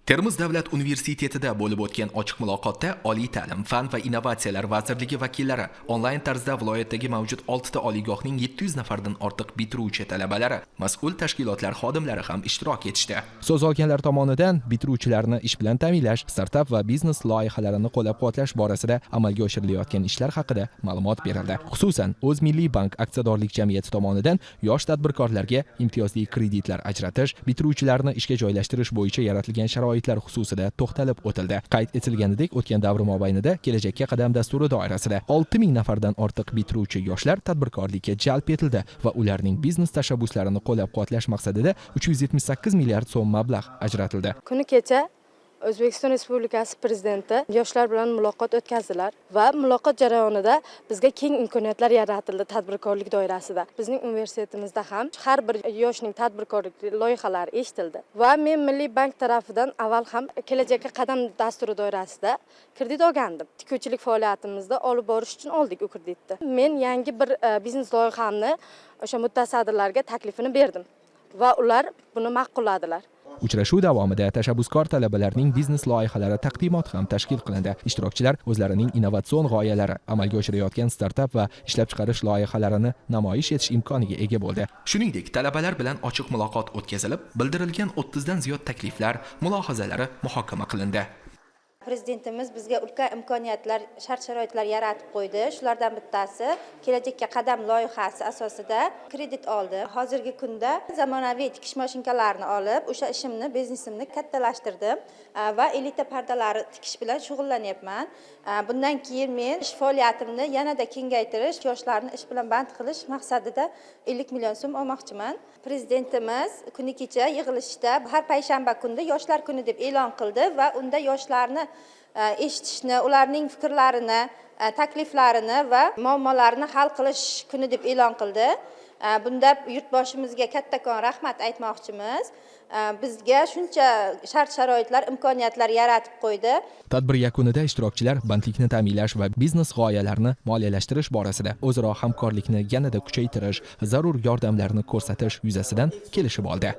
Termiz davlat universitetida bo'lib o'tgan ochiq muloqotda Oliy ta'lim, fan va innovatsiyalar vazirligi vakillari onlayn tarzda viloyatdagi mavjud 6 ta oliygohning 700 nafardan ortiq bitiruvchi talabalari, mas'ul tashkilotlar xodimlari ham ishtirok etishdi. So'z olganlar tomonidan bitiruvchilarni ish bilan ta'minlash, startap va biznes loyihalarini qo'llab-quvvatlash borasida amalga oshirilayotgan ishlar haqida ma'lumot berildi. Xususan, O'zmilliybank aksiyadorlik jamiyati tomonidan yosh tadbirkorlarga imtiyozli kreditlar ajratish, bitiruvchilarni ishga joylashtirish bo'yicha yaratilgan sharoitlar xususida to'xtalib o'tildi. Qayd etilganidek, o'tgan davr mobaynida Kelajakka qadam dasturi doirasida 6000 nafardan ortiq bitiruvchi yoshlar tadbirkorlikka jalb etildi va ularning biznes tashabbuslarini qo'llab-quvvatlash maqsadida 378 milliard so'm mablag' ajratildi. Kuni kecha O'zbekiston Respublikasi Prezidenti yoshlar bilan muloqot o'tkazdilar va muloqot jarayonida bizga keng imkoniyatlar yaratildi tadbirkorlik doirasida. Bizning universitetimizda ham har bir yoshning tadbirkorlik loyihalari eshitildi va men Milliy bank tarafidan avval ham Kelajakka qadam dasturi doirasida kredit olgandim. Tikuvchilik faoliyatimizda olib borish uchun oldik u kreditni. Men yangi bir biznes loyihamni o'sha mutasaddilarga taklifini berdim va ular buni ma'qulladilar. Uchrashuv davomida tashabbuskor talabalarning biznes loyihalari taqdimoti ham tashkil qilindi. Ishtirokchilar o'zlarining innovatsion g'oyalari, amalga oshirayotgan startap va ishlab chiqarish loyihalarini namoyish etish imkoniga ega bo'ldi. Shuningdek, talabalar bilan ochiq muloqot o'tkazilib, bildirilgan 30 dan ziyod takliflar, mulohazalari muhokama qilindi. Prezidentimiz bizga ulkan imkoniyatlar, shart-sharoitlar yaratib qo'ydi. Shulardan bittasi Kelajakka qadam loyihasi asosida kredit oldi. Hozirgi kunda zamonaviy tikish mashinkalarini olib, o'sha ishimni, biznesimni kattalashtirdim va elita pardalari tikish bilan shug'ullanyapman. Bundan keyin men ish faoliyatimni yanada kengaytirish, yoshlarni ish bilan band qilish maqsadida 50 million so'm olmoqchiman. Prezidentimiz kuni kecha yig'ilishda har payshanba kunda yoshlar kuni deb e'lon qildi va unda yoshlarni eshitishni, ularning fikrlarini, takliflarini va muammolarini hal qilish kuni deb e'lon qildi. Bunda yurtboshimizga kattakon rahmat aytmoqchimiz. Bizga shuncha shart-sharoitlar, imkoniyatlar yaratib qo'ydi. Tadbir yakunida ishtirokchilar bandlikni ta'minlash va biznes g'oyalarini moliyalashtirish borasida o'zaro hamkorlikni yanada kuchaytirish, zarur yordamlarni ko'rsatish yuzasidan kelishib oldi.